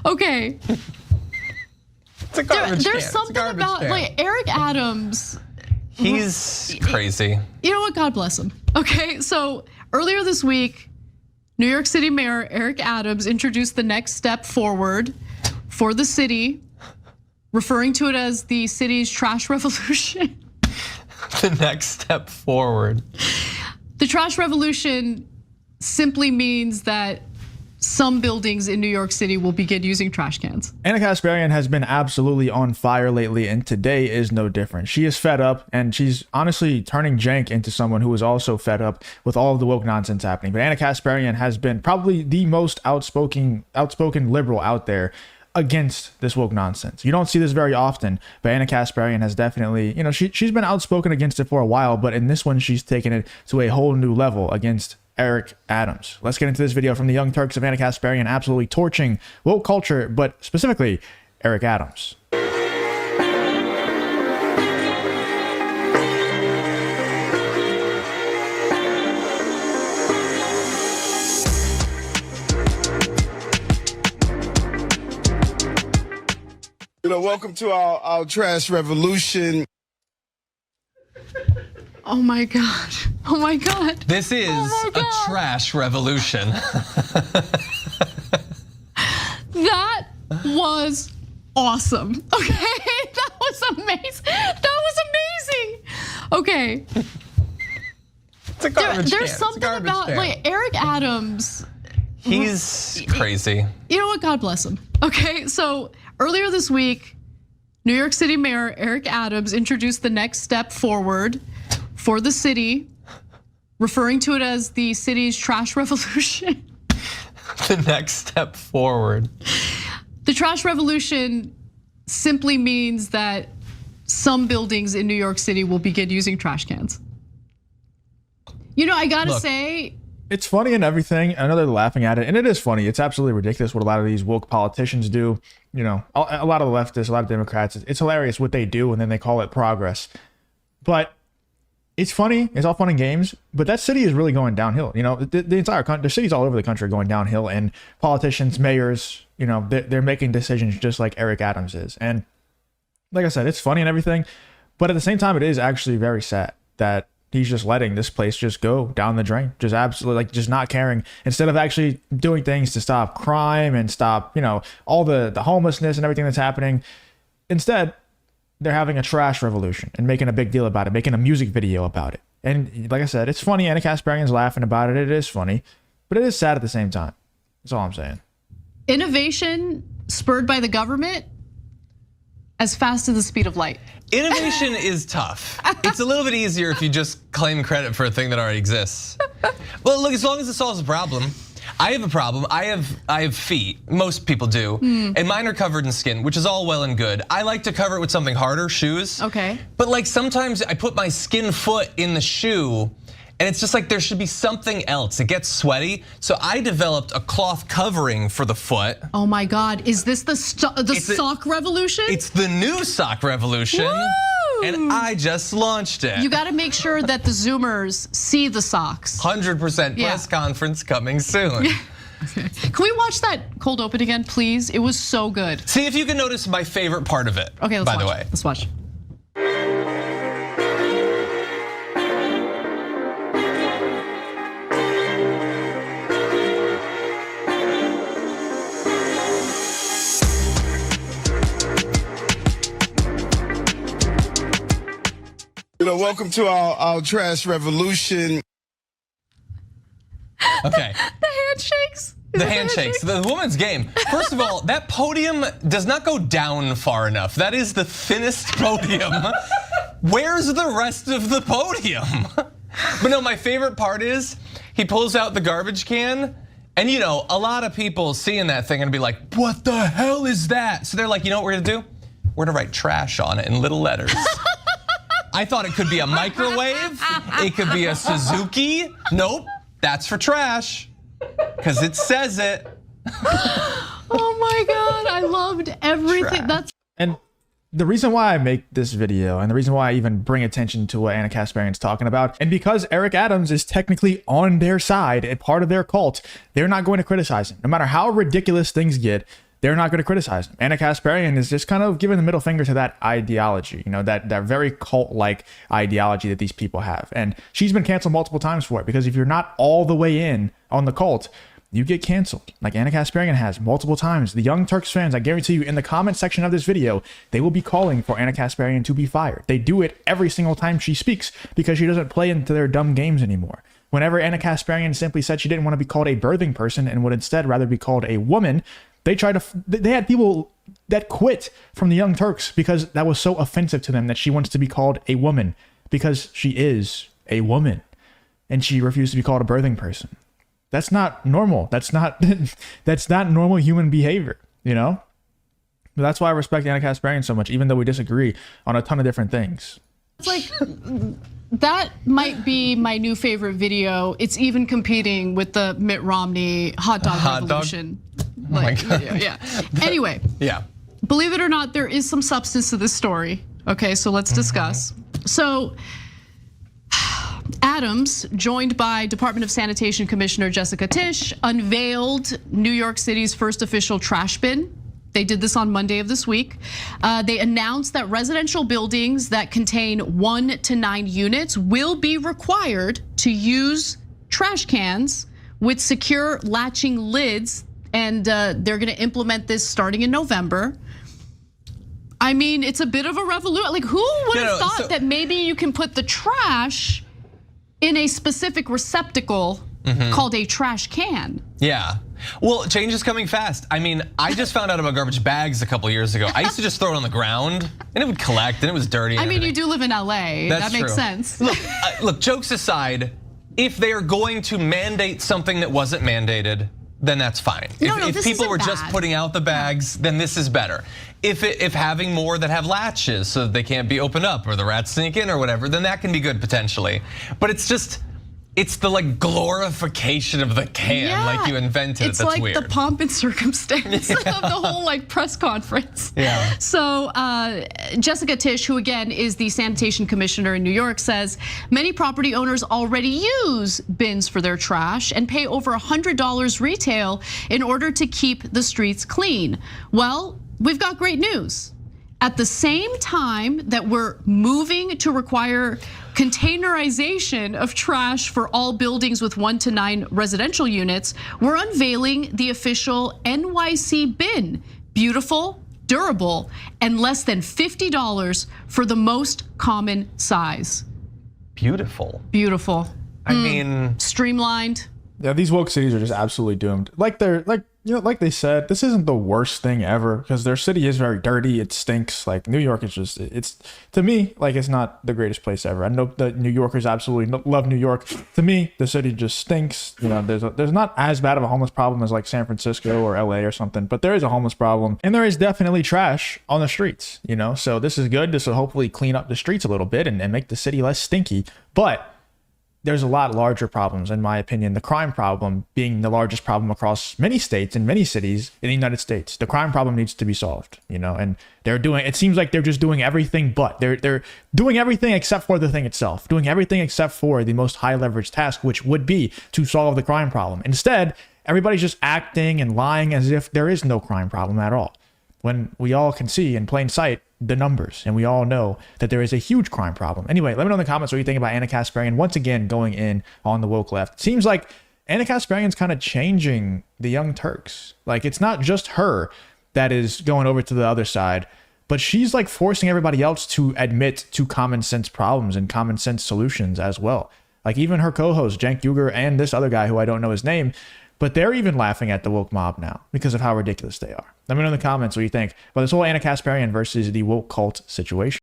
Okay. It's a garbage There's can. something about like Eric Adams. He's crazy. You know what? God bless him. Okay, so earlier this week, New York City Mayor Eric Adams introduced the next step forward for the city, referring to it as the city's trash revolution. The next step forward. The trash revolution simply means that some buildings in New York City will begin using trash cans. Ana Kasparian has been absolutely on fire lately, and today is no different. She is fed up, and she's honestly turning Cenk into someone who is also fed up with all of the woke nonsense happening. But Ana Kasparian has been probably the most outspoken liberal out there against this woke nonsense. You don't see this very often, but Ana Kasparian has definitely, she's been outspoken against it for a while, but in this one, she's taken it to a whole new level against Eric Adams. Let's get into this video from the Young Turks of Ana Kasparian absolutely torching woke culture, but specifically Eric Adams. Welcome to our trash revolution. Oh my God. Oh my God. This is a trash revolution. That was awesome. Okay, that was amazing. That was amazing. Okay. It's a garbage There's can. something about like Eric Adams. He's crazy. You know what? God bless him. Okay, so earlier this week, New York City Mayor Eric Adams introduced the next step forward for the city, referring to it as the city's trash revolution. The next step forward. The trash revolution simply means that some buildings in New York City will begin using trash cans. I gotta say, it's funny and everything. I know they're laughing at it, and it is funny. It's absolutely ridiculous what a lot of these woke politicians do. A lot of the leftists, a lot of Democrats, it's hilarious what they do, and then they call it progress. But it's funny. It's all fun and games. But that city is really going downhill. The entire country, the cities all over the country are going downhill, and politicians, mayors, they're making decisions just like Eric Adams is. And like I said, it's funny and everything. But at the same time, it is actually very sad that he's just letting this place just go down the drain, just absolutely just not caring, instead of actually doing things to stop crime and stop, all the homelessness and everything that's happening. Instead, they're having a trash revolution and making a big deal about it, making a music video about it. And like I said, it's funny. Ana Kasparian's laughing about it. It is funny, but it is sad at the same time. That's all I'm saying. Innovation spurred by the government as fast as the speed of light. Innovation is tough. It's a little bit easier if you just claim credit for a thing that already exists. Well, look, as long as it solves a problem. I have a problem. I have feet. Most people do, and mine are covered in skin, which is all well and good. I like to cover it with something harder, shoes. Okay. But like sometimes I put my skin foot in the shoe, and it's just like there should be something else. It gets sweaty, so I developed a cloth covering for the foot. Oh my God! Is this the sock revolution? It's the new sock revolution. Woo! And I just launched it. You got to make sure that the Zoomers see the socks. 100% press conference coming soon. Can we watch that cold open again, please? It was so good. See if you can notice my favorite part of it. Okay, let's by watch. the way. Let's watch. Welcome to our trash revolution. Okay. The handshakes. The handshakes, the woman's game. First of all, that podium does not go down far enough. That is the thinnest podium. Where's the rest of the podium? But no, my favorite part is he pulls out the garbage can, and a lot of people seeing that thing and be like, what the hell is that? So they're like, you know what we're gonna do? We're gonna write trash on it in little letters. I thought it could be a microwave, it could be a Suzuki. Nope, that's for trash, because it says it. Oh my God, I loved everything. And the reason why I make this video, and the reason why I even bring attention to what Ana Kasparian's talking about, and because Eric Adams is technically on their side and part of their cult, they're not going to criticize him. No matter how ridiculous things get, they're not going to criticize them. Ana Kasparian is just kind of giving the middle finger to that ideology, you know, that very cult-like ideology that these people have. And she's been canceled multiple times for it, because if you're not all the way in on the cult, you get canceled, like Ana Kasparian has multiple times. The Young Turks fans, I guarantee you, in the comment section of this video, they will be calling for Ana Kasparian to be fired. They do it every single time she speaks because she doesn't play into their dumb games anymore. Whenever Ana Kasparian simply said she didn't want to be called a birthing person and would instead rather be called a woman, they had people that quit from the Young Turks because that was so offensive to them that she wants to be called a woman, because she is a woman and she refused to be called a birthing person. That's not normal. That's not normal human behavior, you know? But that's why I respect Ana Kasparian so much, even though we disagree on a ton of different things. It's like, that might be my new favorite video. It's even competing with the Mitt Romney hot dog revolution. Oh my God. Yeah. Anyway. Yeah. Believe it or not, there is some substance to this story. Okay, so let's discuss. So Adams, joined by Department of Sanitation Commissioner Jessica Tisch, unveiled New York City's first official trash bin. They did this on Monday of this week. They announced that residential buildings that contain 1 to 9 units will be required to use trash cans with secure latching lids, and they're gonna implement this starting in November. I mean, it's a bit of a revolution. Like, who would have thought that maybe you can put the trash in a specific receptacle called a trash can? Yeah. Well, change is coming fast. I mean, I just found out about garbage bags a couple years ago. I used to just throw it on the ground and it would collect and it was dirty. I mean, you do live in LA. That makes sense. Look, jokes aside, if they are going to mandate something that wasn't mandated, then that's fine. If people were just putting out the bags, then this is better. If having more that have latches so that they can't be opened up or the rats sneak in or whatever, then that can be good potentially. But it's the like glorification of the can, like you invented. It's that's like weird. the pomp and circumstance of the whole like press conference. Yeah. So Jessica Tisch, who again is the sanitation commissioner in New York, says many property owners already use bins for their trash and pay over $100 retail in order to keep the streets clean. Well, we've got great news. At the same time that we're moving to require containerization of trash for all buildings with 1 to 9 residential units, we're unveiling the official NYC bin. Beautiful, durable, and less than $50 for the most common size. Beautiful. Beautiful. I mean, streamlined. Yeah, these woke cities are just absolutely doomed. Like they said, this isn't the worst thing ever, because their city is very dirty. It stinks. Like New York is just, it's to me, like it's not the greatest place ever. I know that New Yorkers absolutely love New York. To me, the city just stinks. You know, there's not as bad of a homeless problem as like San Francisco or LA or something, but there is a homeless problem, and there is definitely trash on the streets. You know, so this is good. This will hopefully clean up the streets a little bit and make the city less stinky. But there's a lot larger problems, in my opinion. The crime problem being the largest problem across many states and many cities in the United States. The crime problem needs to be solved, you know, and it seems like they're just doing everything, but they're doing everything except for the thing itself, doing everything except for the most high leverage task, which would be to solve the crime problem. Instead, everybody's just acting and lying as if there is no crime problem at all, when we all can see in plain sight the numbers, and we all know that there is a huge crime problem. Anyway, let me know in the comments what you think about Ana Kasparian once again going in on the woke left. It seems like Ana Kasparian's kind of changing the Young Turks. Like, it's not just her that is going over to the other side, but she's like forcing everybody else to admit to common sense problems and common sense solutions as well. Like even her co-host Cenk Uygur and this other guy who I don't know his name, but they're even laughing at the woke mob now because of how ridiculous they are. Let me know in the comments what you think about this whole Ana Kasparian versus the woke cult situation.